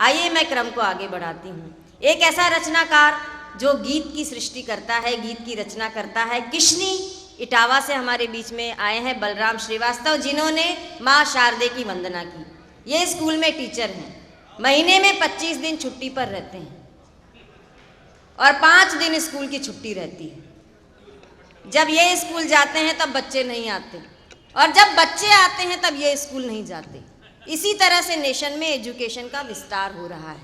आइए मैं क्रम को आगे बढ़ाती हूँ। एक ऐसा रचनाकार जो गीत की सृष्टि करता है, गीत की रचना करता है, किशनी इटावा से हमारे बीच में आए हैं बलराम श्रीवास्तव, जिन्होंने माँ शारदे की वंदना की। ये स्कूल में टीचर हैं, महीने में 25 दिन छुट्टी पर रहते हैं और 5 दिन स्कूल की छुट्टी रहती है। जब ये स्कूल जाते हैं तब बच्चे नहीं आते, और जब बच्चे आते हैं तब ये स्कूल नहीं जाते। इसी तरह से नेशन में एजुकेशन का विस्तार हो रहा है।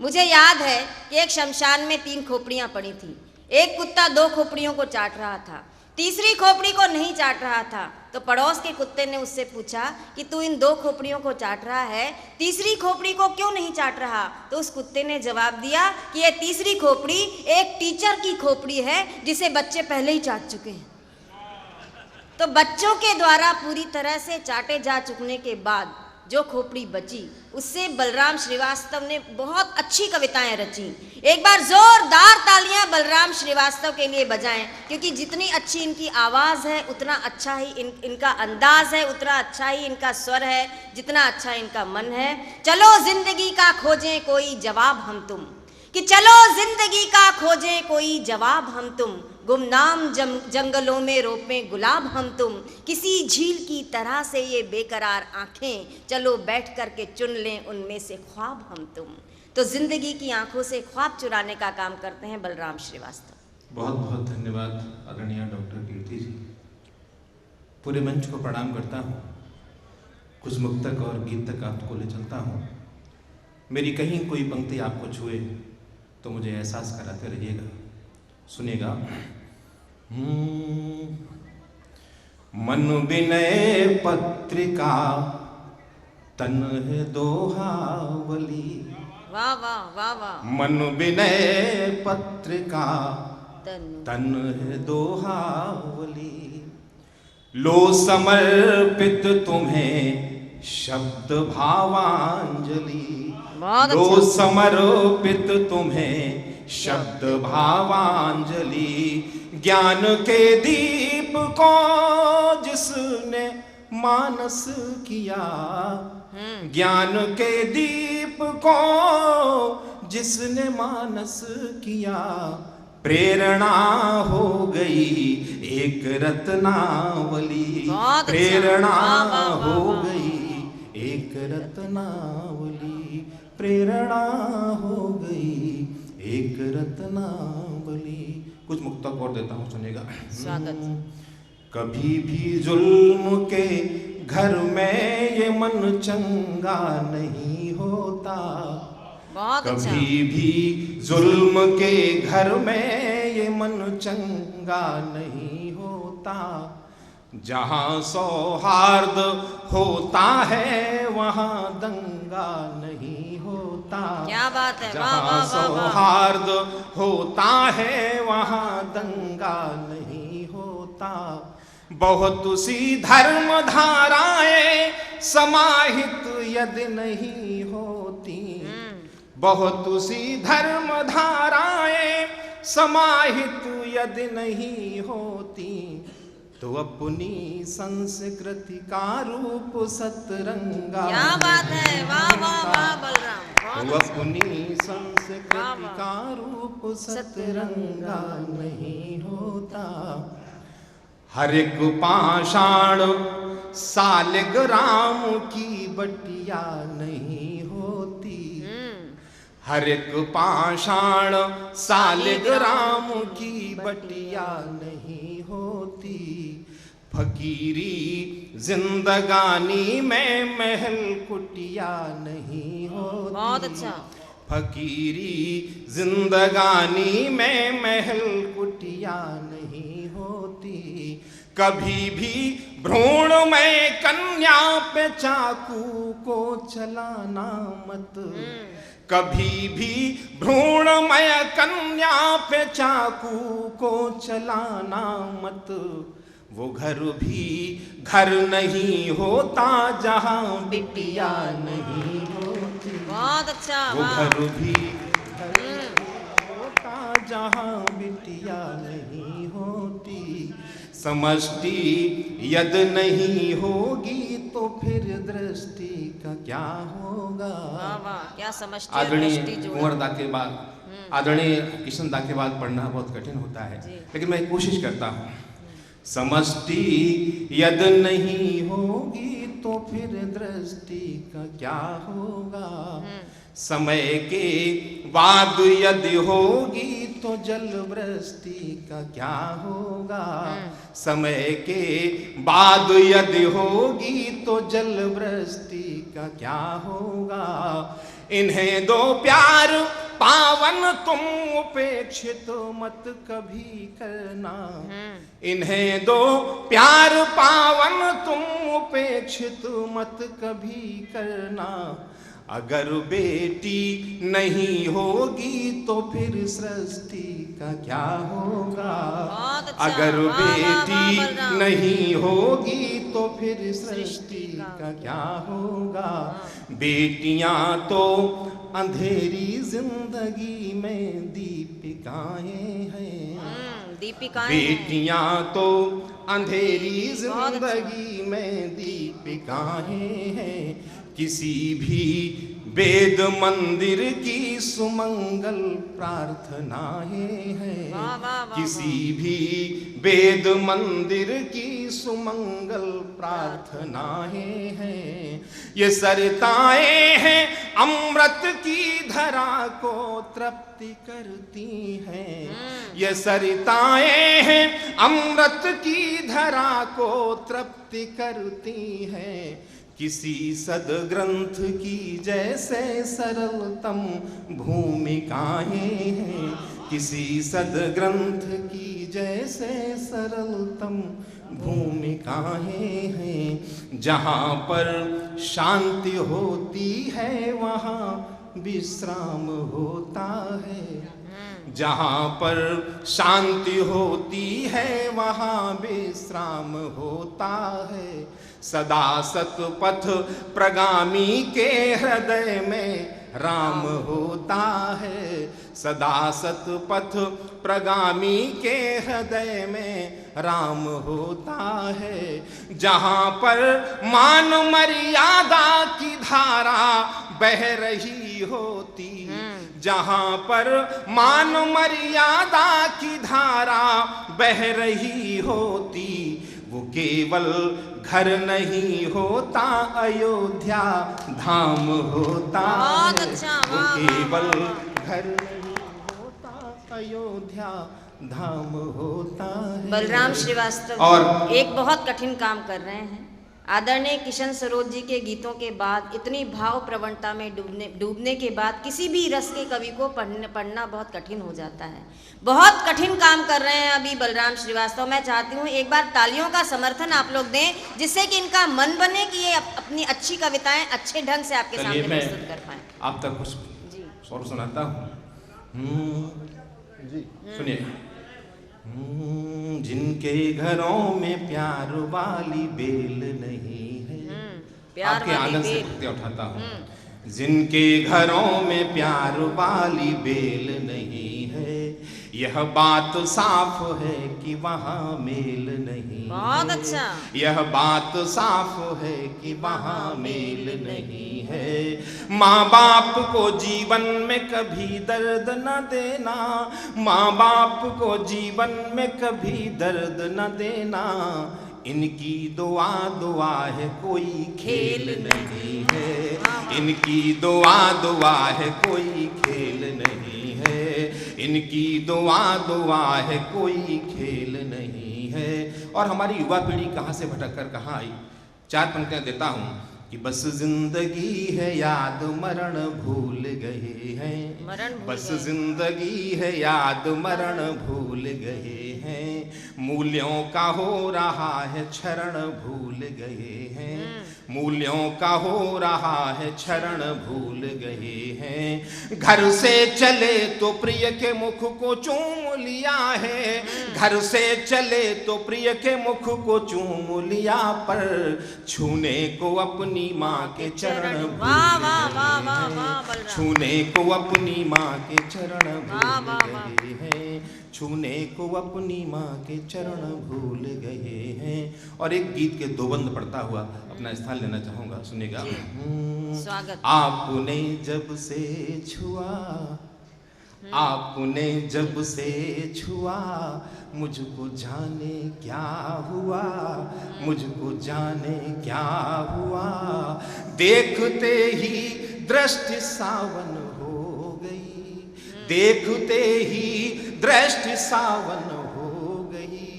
मुझे याद है कि एक शमशान में 3 खोपड़ियाँ पड़ी थी। एक कुत्ता 2 खोपड़ियों को चाट रहा था, तीसरी खोपड़ी को नहीं चाट रहा था। तो पड़ोस के कुत्ते ने उससे पूछा कि तू इन 2 खोपड़ियों को चाट रहा है, तीसरी खोपड़ी को क्यों नहीं चाट रहा? तो उस कुत्ते ने जवाब दिया कि ये तीसरी खोपड़ी एक टीचर की खोपड़ी है जिसे बच्चे पहले ही चाट चुके हैं। तो बच्चों के द्वारा पूरी तरह से चाटे जा चुकने के बाद जो खोपड़ी बची, उससे बलराम श्रीवास्तव ने बहुत अच्छी कविताएं रची। एक बार जोरदार तालियां बलराम श्रीवास्तव के लिए बजाएं, क्योंकि जितनी अच्छी इनकी आवाज़ है उतना अच्छा ही इनका अंदाज है, उतना अच्छा ही इनका स्वर है, जितना अच्छा इनका मन है। चलो जिंदगी का खोजें कोई जवाब हम तुम, कि चलो जिंदगी का खोजें कोई जवाब हम तुम, गुमनाम जंगलों में रोपें गुलाब हम तुम, किसी झील की तरह से ये बेकरार आंखें, चलो बैठ कर के चुन लें उनमें से ख्वाब हम तुम। तो जिंदगी की आंखों से ख्वाब चुराने का काम करते हैं बलराम श्रीवास्तव। बहुत बहुत धन्यवाद आदरणीय डॉक्टर कीर्ति जी। पूरे मंच को प्रणाम करता हूँ। कुछ मुक्तक और गीत तक आपको ले चलता हूँ। मेरी कहीं कोई पंक्ति आपको छुए तो मुझे एहसास कराते रहिएगा, सुनिएगा। मन विनय पत्रिका तन है दोहावली, वाह वाह वाह वाह। मन विनय पत्रिका तन है दोहावली, लो समर्पित तुम्हें शब्द भावांजलि, लो समर्पित तुम्हें शब्द भावांजलि, ज्ञान के दीप को जिसने मानस किया, ज्ञान के दीप को जिसने मानस किया, प्रेरणा हो गई एक रत्नावली, प्रेरणा हो गई एक रत्नावली, प्रेरणा हो गई एक रत्नावली। कुछ मुक्तक और देता हूँ, सुनिएगा। कभी भी जुल्म के घर में ये मन चंगा नहीं होता, कभी भी जुल्म के घर में ये मन चंगा नहीं होता, जहाँ सौहार्द होता है वहाँ दंगा नहीं होता, क्या बात है, जहाँ सौहार्द होता है वहाँ दंगा नहीं होता, बहुत सी धर्म धाराएं समाहित यदि नहीं होती, बहुत सी धर्म धाराएं समाहित यदि नहीं होती, तो अपनी संस्कृति का रूप सतरंगा। क्या बात है, वाह वाह वाह बलराम। तो अपनी संस्कृति का रूप सतरंगा नहीं होता, हर एक पाषाण सालिग्राम की बटिया नहीं होती, हर एक पाषाण सालिग्राम की बटिया नहीं होती, फकीरी जिंदगानी में महल कुटिया नहीं होती, बहुत अच्छा। फकीरी जिंदगानी में महल कुटिया नहीं होती, कभी भी भ्रूण में कन्या पे चाकू को चलाना मत, कभी भी भ्रूणमय कन्या पे चाकू को चलाना मत, वो घर भी घर नहीं होता जहाँ बिटिया नहीं होती, बहुत अच्छा। वो घर भी घर नहीं होता जहाँ बिटिया नहीं होती, समष्टि यद नहीं होगी तो फिर दृष्टि का क्या होगा। वाह वाह, क्या समष्टि और आदरणीय व्यष्टि जोड़ा। कुंवर दा के बाद, आदरणीय किशन दा के बाद पढ़ना बहुत कठिन होता है, जी। लेकिन मैं कोशिश करता हूँ। समष्टि यद नहीं होगी तो फिर दृष्टि का क्या होगा। समय के बाद यदि होगी तो जल वृष्टि का क्या होगा। समय के बाद यदि होगी तो जल वृष्टि का क्या होगा। इन्हें दो प्यार पावन तुम उपेक्षित मत कभी करना। इन्हें दो प्यार पावन तुम उपेक्षित मत कभी करना। अगर बेटी नहीं होगी तो फिर सृष्टि का क्या होगा। बहुत अच्छा, अगर वाह, वाह, वाह, बेटी बलराम। नहीं होगी तो फिर सृष्टि का क्या होगा। बेटियां तो अंधेरी जिंदगी में दीपिकाएं हैं। दीपिकाएं हैं। बेटियां तो अंधेरी बहुत अच्छा। जिंदगी में दीपिकाएं हैं। किसी भी वेद मंदिर की सुमंगल प्रार्थनाएं हैं। वाह, वाह, वाह, किसी भी वेद मंदिर की सुमंगल प्रार्थनाएं हैं। ये सरिताएं हैं अमृत की धरा को तृप्ति करती हैं। ये सरिताएं हैं अमृत की धरा को तृप्ति करती हैं। किसी सदग्रंथ की जैसे सरलतम भूमिकाएं हैं। किसी सदग्रंथ की जैसे सरलतम भूमिकाएं हैं। जहाँ पर शांति होती है वहाँ विश्राम होता है। जहाँ पर शांति होती है वहाँ विश्राम होता है। सदा सतपथ प्रगामी के हृदय में राम होता है। सदा सतपथ प्रगामी के हृदय में राम होता है। जहाँ पर मान मर्यादा की धारा बह रही होती। जहाँ पर मान मर्यादा की धारा बह रही होती। वो केवल घर नहीं होता अयोध्या धाम होता बहुत है। अच्छा, वो वाह, केवल वाह, वाह। घर नहीं होता अयोध्या धाम होता है। बलराम श्रीवास्तव और एक बहुत कठिन काम कर रहे हैं। आदरणीय किशन सरोज जी के गीतों के बाद, इतनी भाव प्रवणता में डूबने के बाद किसी भी रस के कवि को पढ़ना बहुत कठिन हो जाता है। बहुत कठिन काम कर रहे हैं अभी बलराम श्रीवास्तव। मैं चाहती हूँ एक बार तालियों का समर्थन आप लोग दें, जिससे कि इनका मन बने कि ये अपनी अच्छी कविताएं अच्छे ढंग से आपके सामने प्रस्तुत कर पाए। आप तक कुछ जी और सुनाता हूँ जी, सुनिए। जिनके घरों में प्यार वाली बेल नहीं है। प्यार आपके वाली आनंद से बेल। प्रत्यय उठाता हूँ। जिनके घरों में प्यार वाली बेल नहीं है। यह बात साफ है कि वहाँ मेल नहीं। बहुत अच्छा। यह बात साफ है कि वहाँ मेल नहीं है। माँ बाप को जीवन में कभी दर्द न देना। माँ बाप को जीवन में कभी दर्द न देना। इनकी दुआ दुआ है कोई खेल नहीं है। इनकी दुआ दुआ है कोई खेल नहीं है। इनकी दुआ दुआ है कोई खेल नहीं है। और हमारी युवा पीढ़ी कहाँ से भटक कर कहाँ आई। 4 पंक्तियां देता हूँ कि बस जिंदगी है याद मरण भूल गए हैं। बस जिंदगी है याद मरण भूल गए हैं। मूल्यों का हो रहा है क्षरण भूल गए हैं। मूल्यों का हो रहा है क्षरण भूल गए हैं। घर से चले तो प्रिय के मुख को चूम लिया है। घर से चले तो प्रिय के मुख को चूम लिया, पर छूने को अपनी माँ के चरण भूल गए हैं। छूने को अपनी माँ के चरण भूल गए हैं। छूने को अपनी माँ के चरण भूल गए हैं। और एक गीत के दो बंद पढ़ता हुआ अपना स्थान लेना चाहूँगा, सुनिएगा। स्वागत। आपने जब से छुआ, आपने जब से छुआ, मुझको जाने क्या हुआ, मुझको जाने क्या हुआ। देखते ही दृष्टि सावन हो गई, देखते ही दृष्टि सावन हो गई।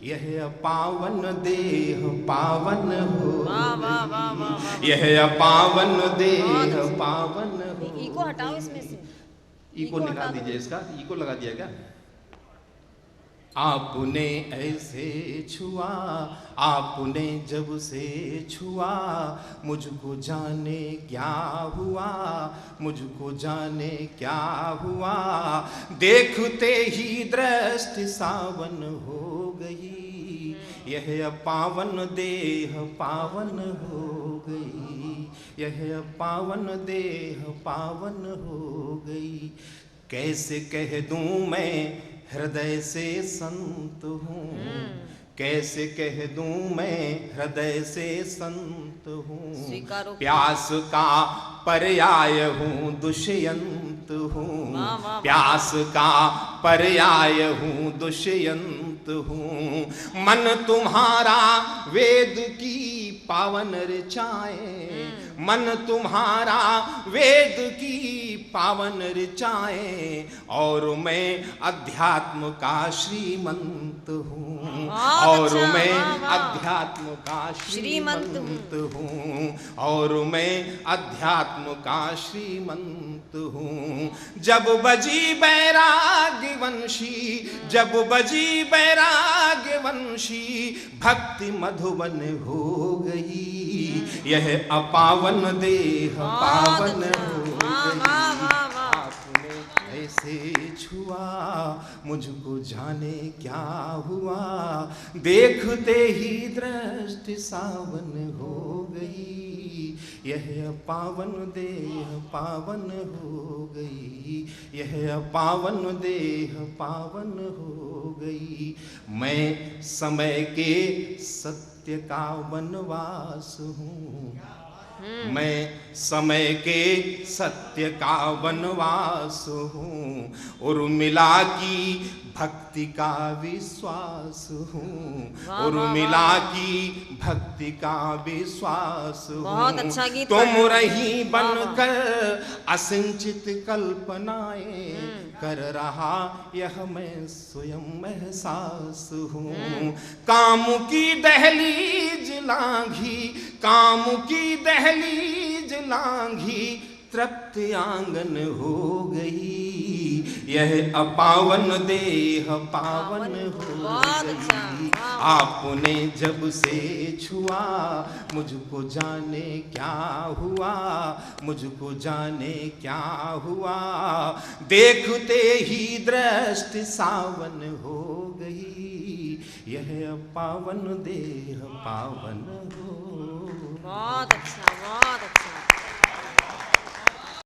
यह पावन देह पावन हो गई, यह पावन देह पावन हो। इको हटाओ इसमें से, इको निकाल दीजिए, इसका इको लगा दिया क्या? आपने ऐसे छुआ, आपने जब से छुआ, मुझको जाने क्या हुआ, मुझको जाने क्या हुआ। देखते ही दृष्टि सावन हो गई, यह पावन देह पावन हो गई, यह पावन देह पावन हो गई। कैसे कह दूं मैं हृदय से संत हूँ, कैसे कह दूं मैं हृदय से संत हूँ। प्यास का पर्याय हूँ दुष्यंत हूँ, प्यास का पर्याय हूँ दुष्यंत हूँ। मन तुम्हारा वेद की पावन ऋचाएं, मन तुम्हारा वेद की पावन ऋचाएं। और मैं अध्यात्म का श्रीमंत हूँ, और मैं अध्यात्म का श्रीमंत हूँ, और मैं अध्यात्म का श्रीमंत हूँ। जब बजी बैराग्यवंशी, जब बजी बैराग्यवंशी, भक्ति मधुबन हो गई। यह अपावन देह पावन हो गई। आपने ऐसे छुआ, मुझको जाने क्या हुआ। देखते ही दृष्टि सावन हो गई। यह पावन देह पावन हो गई, यह पावन देह पावन हो गई। मैं समय के सत्य का वनवास हूँ, मैं समय के सत्य का वनवास हूँ। उर्मिला की भक्ति का विश्वास हूँ, उर्मिला की भक्ति का विश्वास हूँ। बहुत अच्छा गीत। तुम रही बनकर असिंचित कल्पनाएं कर रहा यह मैं स्वयं एहसास हूँ। काम की दहलीज लांघी, काम की दहलीज लांघी, तृप्त आंगन हो गई। यह अपावन देह पावन हो गई। आपने जब से छुआ, मुझको जाने क्या हुआ, मुझको जाने क्या हुआ। देखते ही दृष्टि सावन हो गई। यह पावन देह पावन हो। बहुत अच्छा, बहुत अच्छा।